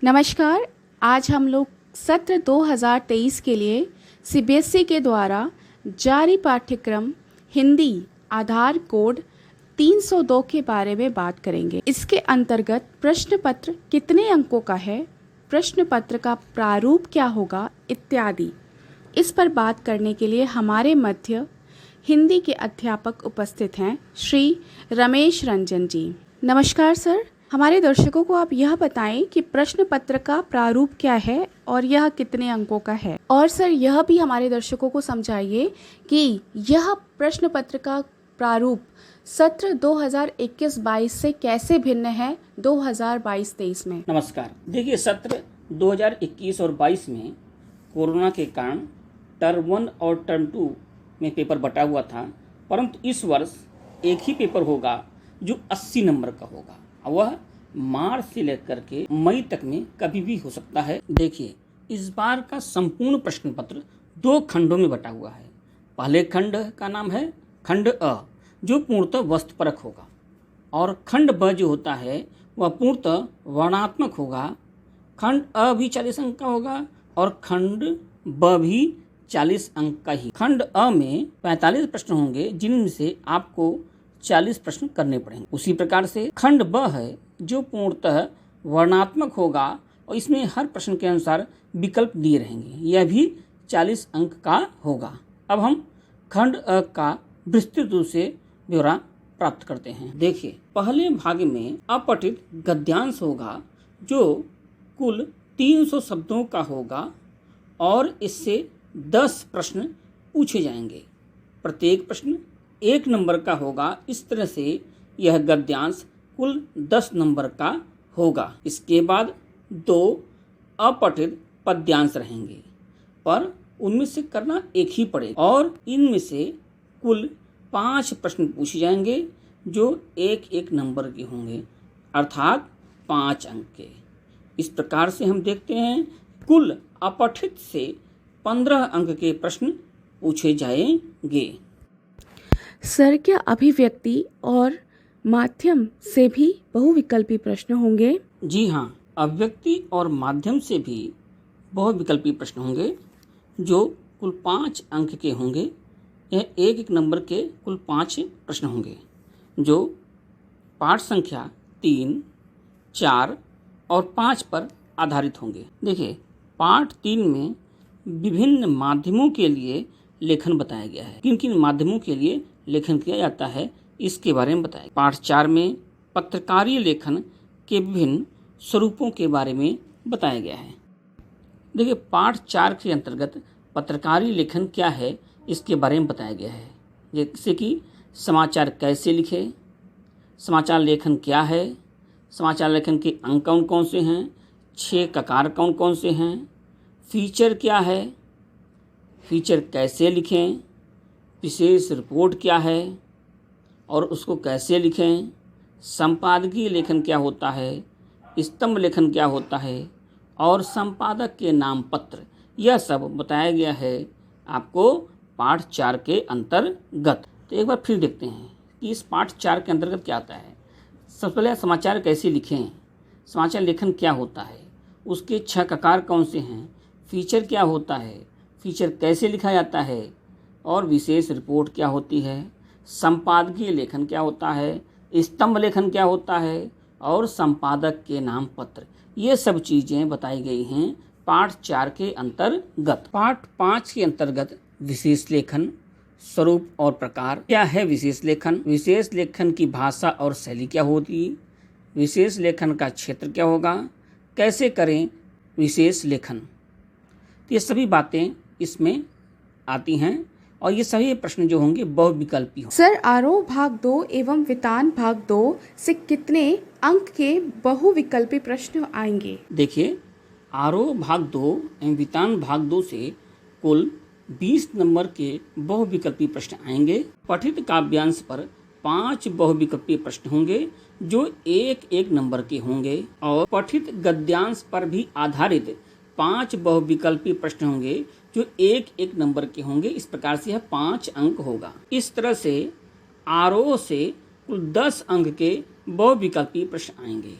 नमस्कार। आज हम लोग सत्र 2023 के लिए सीबीएसई के द्वारा जारी पाठ्यक्रम हिंदी आधार कोड 302 के बारे में बात करेंगे। इसके अंतर्गत प्रश्न पत्र कितने अंकों का है, प्रश्न पत्र का प्रारूप क्या होगा इत्यादि। इस पर बात करने के लिए हमारे मध्य हिंदी के अध्यापक उपस्थित हैं, श्री रमेश रंजन जी। नमस्कार सर। हमारे दर्शकों को आप यह बताएं कि प्रश्न पत्र का प्रारूप क्या है और यह कितने अंकों का है। और सर यह भी हमारे दर्शकों को समझाइए कि यह प्रश्न पत्र का प्रारूप सत्र 2021-22 से कैसे भिन्न है 2022-23 में। नमस्कार। देखिए, सत्र 2021 और 22 में कोरोना के कारण टर्म 1 और टर्म 2 में पेपर बटा हुआ था, परंतु इस वर्ष एक ही पेपर होगा जो 80 नंबर का होगा। वह मार्च से लेकर के मई तक में कभी भी हो सकता है। देखिए, इस बार का संपूर्ण प्रश्न पत्र 2 खंडों में बटा हुआ है। पहले खंड का नाम है खंड अ, जो पूर्णतः वस्तुपरक होगा, और खंड ब जो होता है वह पूर्णतः वर्णात्मक होगा। खंड अ भी 40 अंक का होगा और खंड ब भी 40 अंक का ही। खंड अ में 45 प्रश्न होंगे, जिनमें से आपको 40 प्रश्न करने पड़ेंगे। उसी प्रकार से खंड ब है जो पूर्णतः वर्णात्मक होगा और इसमें हर प्रश्न के अनुसार विकल्प दिए रहेंगे। यह भी 40 अंक का होगा। अब हम खंड अ का विस्तृत रूप से ब्यौरा प्राप्त करते हैं। देखिए, पहले भाग में अपठित गद्यांश होगा जो कुल 300 शब्दों का होगा और इससे 10 प्रश्न पूछे जाएंगे। प्रत्येक प्रश्न 1 नंबर का होगा। इस तरह से यह गद्यांश कुल 10 नंबर का होगा। इसके बाद 2 अपठित पद्यांश रहेंगे, पर उनमें से करना एक ही पड़ेगा और इनमें से कुल 5 प्रश्न पूछे जाएंगे जो 1-1 नंबर के होंगे, अर्थात 5 अंक के। इस प्रकार से हम देखते हैं कुल अपठित से 15 अंक के प्रश्न पूछे जाएंगे। सर क्या अभिव्यक्ति और माध्यम से भी बहुविकल्पी प्रश्न होंगे? जी हाँ, अभिव्यक्ति और माध्यम से भी बहुविकल्पी प्रश्न होंगे जो कुल 5 अंक के होंगे। यह 1-1 नंबर के कुल 5 प्रश्न होंगे जो पाठ संख्या 3, 4 और 5 पर आधारित होंगे। देखिए, पाठ 3 में विभिन्न माध्यमों के लिए लेखन बताया गया है। किन किन माध्यमों के लिए लेखन किया जाता है इसके बारे में बताया। पाठ 4 में पत्रकारीय लेखन के विभिन्न स्वरूपों के बारे में बताया गया है। देखिए, पाठ 4 के अंतर्गत पत्रकारीय लेखन क्या है इसके बारे में बताया गया है, जैसे कि समाचार कैसे लिखें, समाचार लेखन क्या है, समाचार लेखन के अंक कौन कौन से हैं, 6 ककार कौन कौन से हैं, फीचर क्या है, फीचर कैसे लिखें, विशेष रिपोर्ट क्या है और उसको कैसे लिखें, संपादकीय लेखन क्या होता है, स्तंभ लेखन क्या होता है और संपादक के नाम पत्र, यह सब बताया गया है आपको पाठ 4 के अंतर्गत। तो एक बार फिर देखते हैं कि इस पाठ 4 के अंतर्गत क्या आता है। सबसे पहले समाचार कैसे लिखें, समाचार लेखन क्या होता है, उसके 6 ककार कौन से हैं, फीचर क्या होता है, फीचर कैसे लिखा जाता है और विशेष रिपोर्ट क्या होती है, संपादकीय लेखन क्या होता है, स्तंभ लेखन क्या होता है और संपादक के नाम पत्र, ये सब चीज़ें बताई गई हैं पाठ 4 के अंतर्गत। पाठ 5 के अंतर्गत विशेष लेखन, स्वरूप और प्रकार क्या है। विशेष लेखन, विशेष लेखन की भाषा और शैली क्या होती है, विशेष लेखन का क्षेत्र क्या होगा, कैसे करें विशेष लेखन, ये सभी बातें इसमें आती हैं और ये सभी प्रश्न जो होंगे बहुविकल्पी होंगे। सर आरोह भाग 2 एवं वितान भाग 2 से कितने अंक के बहुविकल्पी प्रश्न आएंगे? देखिए, आरोह भाग 2 एवं वितान भाग 2 से कुल 20 नंबर के बहुविकल्पी प्रश्न आएंगे। पठित काव्यांश पर 5 बहुविकल्पी प्रश्न होंगे जो 1-1 नंबर के होंगे और पठित गद्यांश पर भी आधारित 5 बहुविकल्पी प्रश्न होंगे जो 1-1 नंबर के होंगे। इस प्रकार से यह 5 अंक होगा। इस तरह से आरोह से कुल 10 अंक के बहुविकल्पी प्रश्न आएंगे।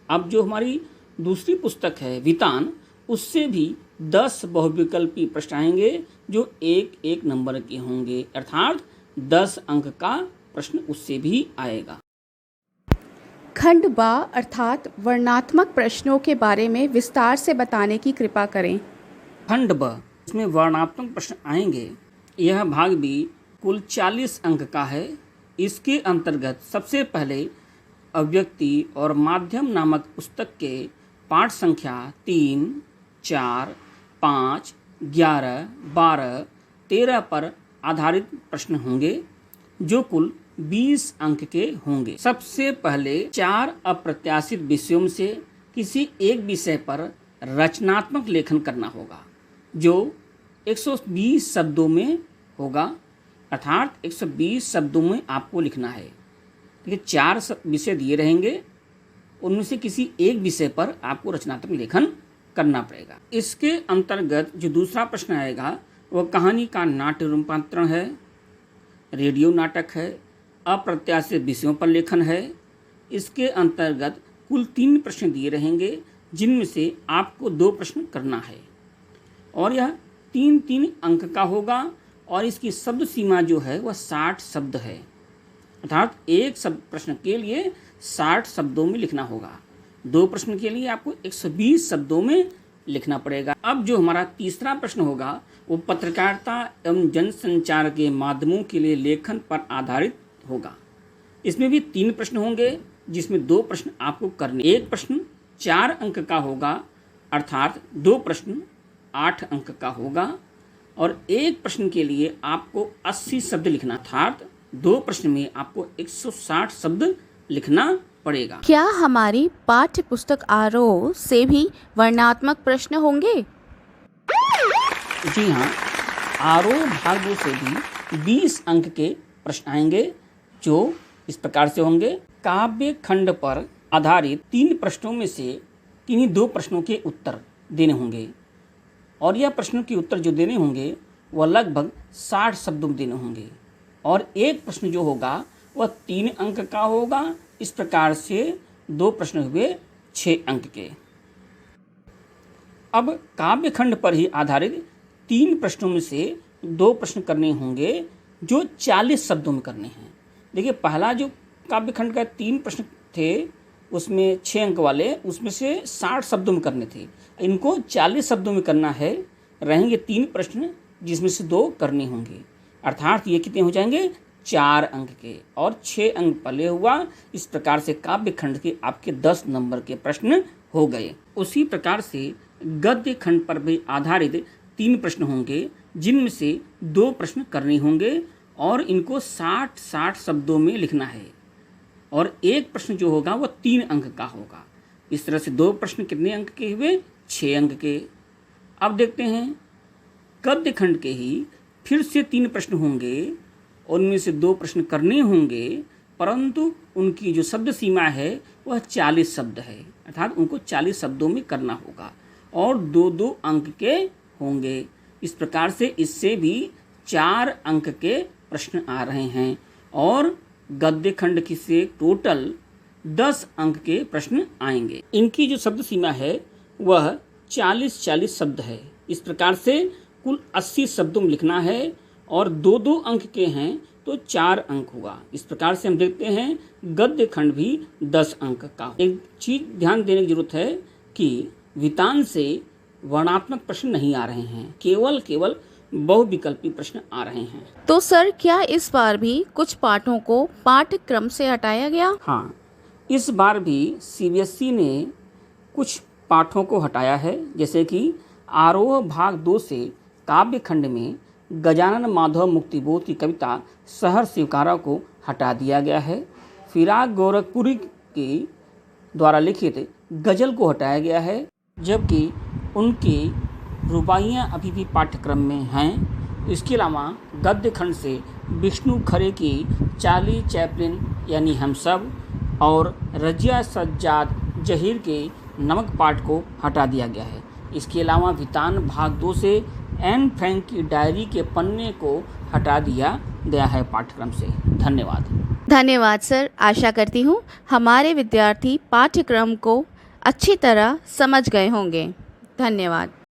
अब जो हमारी दूसरी पुस्तक है वितान, उससे भी 10 बहुविकल्पी प्रश्न आएंगे जो एक एक नंबर के होंगे, अर्थात 10 अंक का प्रश्न उससे भी आएगा। खंड बा अर्थात वर्णात्मक प्रश्नों के बारे में विस्तार से बताने की कृपा करें। खंड ब, इसमें वर्णात्मक प्रश्न आएंगे। यह भाग भी कुल 40 अंक का है। इसके अंतर्गत सबसे पहले अव्यक्ति और माध्यम नामक पुस्तक के पाठ संख्या 3, 4, 5, 11, 12, 13 पर आधारित प्रश्न होंगे जो कुल 20 अंक के होंगे। सबसे पहले 4 अप्रत्याशित विषयों से किसी एक विषय पर रचनात्मक लेखन करना होगा जो 120 शब्दों में होगा, अर्थात 120 शब्दों में आपको लिखना है। देखिए 4 विषय दिए रहेंगे, उनमें से किसी एक विषय पर आपको रचनात्मक लेखन करना पड़ेगा। इसके अंतर्गत जो दूसरा प्रश्न आएगा वह कहानी का नाट्य रूपांतरण है, रेडियो नाटक है, अप्रत्याशित विषयों पर लेखन है। इसके अंतर्गत कुल 3 प्रश्न दिए रहेंगे जिनमें से आपको 2 प्रश्न करना है और यह 3-3 अंक का होगा और इसकी शब्द सीमा जो है वह 60 शब्द है, अर्थात एक प्रश्न के लिए 60 शब्दों में लिखना होगा। 2 प्रश्न के लिए आपको 120 शब्दों में लिखना पड़ेगा। अब जो हमारा तीसरा प्रश्न होगा वो पत्रकारिता एवं जनसंचार के माध्यमों के लिए लेखन पर आधारित होगा। इसमें भी 3 प्रश्न होंगे जिसमें 2 प्रश्न आपको करने। एक प्रश्न 4 अंक का होगा, अर्थात 2 प्रश्न 8 अंक का होगा और एक प्रश्न के लिए आपको 80 शब्द लिखना, अर्थात 2 प्रश्न में आपको 160 शब्द लिखना पड़ेगा। क्या हमारी पाठ्य पुस्तक आरोह से भी वर्णात्मक प्रश्न होंगे? जी हाँ, आरोह भाग 2 से भी 20 अंक के प्रश्न आएंगे जो इस प्रकार से होंगे। काव्य खंड पर आधारित 3 प्रश्नों में से किन्हीं 2 प्रश्नों के उत्तर देने होंगे और यह प्रश्नों के उत्तर जो देने होंगे वह लगभग 60 शब्दों में देने होंगे और एक प्रश्न जो होगा वह 3 अंक का होगा। इस प्रकार से 2 प्रश्न हुए 6 अंक के। अब काव्य खंड पर ही आधारित 3 प्रश्नों में से 2 प्रश्न करने होंगे जो 40 शब्दों में करने हैं। देखिए पहला जो काव्य खंड का 3 प्रश्न थे उसमें 6 अंक वाले, उसमें से 60 शब्दों में करने थे, इनको 40 शब्दों में करना है। रहेंगे 3 प्रश्न जिसमें से 2 करने होंगे, अर्थात ये कितने हो जाएंगे 4 अंक के और 6 अंक पहले हुआ। इस प्रकार से काव्य खंड के आपके 10 नंबर के प्रश्न हो गए। उसी प्रकार से गद्य खंड पर भी आधारित 3 प्रश्न होंगे जिनमें से 2 प्रश्न करने होंगे और इनको 60 शब्दों में लिखना है और एक प्रश्न जो होगा वह 3 अंक का होगा। इस तरह से 2 प्रश्न कितने अंक के हुए 6 अंक के। अब देखते हैं गद्य खंड के ही फिर से 3 प्रश्न होंगे, उनमें से 2 प्रश्न करने होंगे परंतु उनकी जो शब्द सीमा है वह 40 शब्द है, अर्थात उनको 40 शब्दों में करना होगा और 2-2 अंक के होंगे। इस प्रकार से इससे भी 4 अंक के प्रश्न आ रहे हैं और गद्य खंड की से टोटल 10 अंक के प्रश्न आएंगे। इनकी जो शब्द सीमा है वह 40 शब्द है। इस प्रकार से कुल 80 शब्दों में लिखना है और 2-2 अंक के हैं तो 4 अंक हुआ। इस प्रकार से हम देखते हैं गद्य खंड भी 10 अंक का। एक चीज ध्यान देने की जरूरत है कि वितान से वर्णात्मक प्रश्न नहीं आ रहे हैं, केवल बहुविकल्पी प्रश्न आ रहे हैं। तो सर क्या इस बार भी कुछ पाठों को पाठ्यक्रम से हटाया गया? हाँ, इस बार भी सीबीएसई ने कुछ पाठों को हटाया है, जैसे कि आरोह भाग 2 से काव्य खंड में गजानन माधव मुक्तिबोध की कविता शहर स्वीकारा को हटा दिया गया है। फिराक गोरखपुरी के द्वारा लिखित गजल को हटाया गया है, जबकि उनकी रुबाइयाँ अभी भी पाठ्यक्रम में हैं। इसके अलावा गद्य खंड से विष्णु खरे की चार्ली चैपलिन यानी हम सब और रजिया सज्जाद जहीर के नमक पाठ को हटा दिया गया है। इसके अलावा वितान भाग 2 से एन फ्रैंक की डायरी के पन्ने को हटा दिया गया है पाठ्यक्रम से। धन्यवाद। धन्यवाद सर। आशा करती हूँ हमारे विद्यार्थी पाठ्यक्रम को अच्छी तरह समझ गए होंगे। धन्यवाद।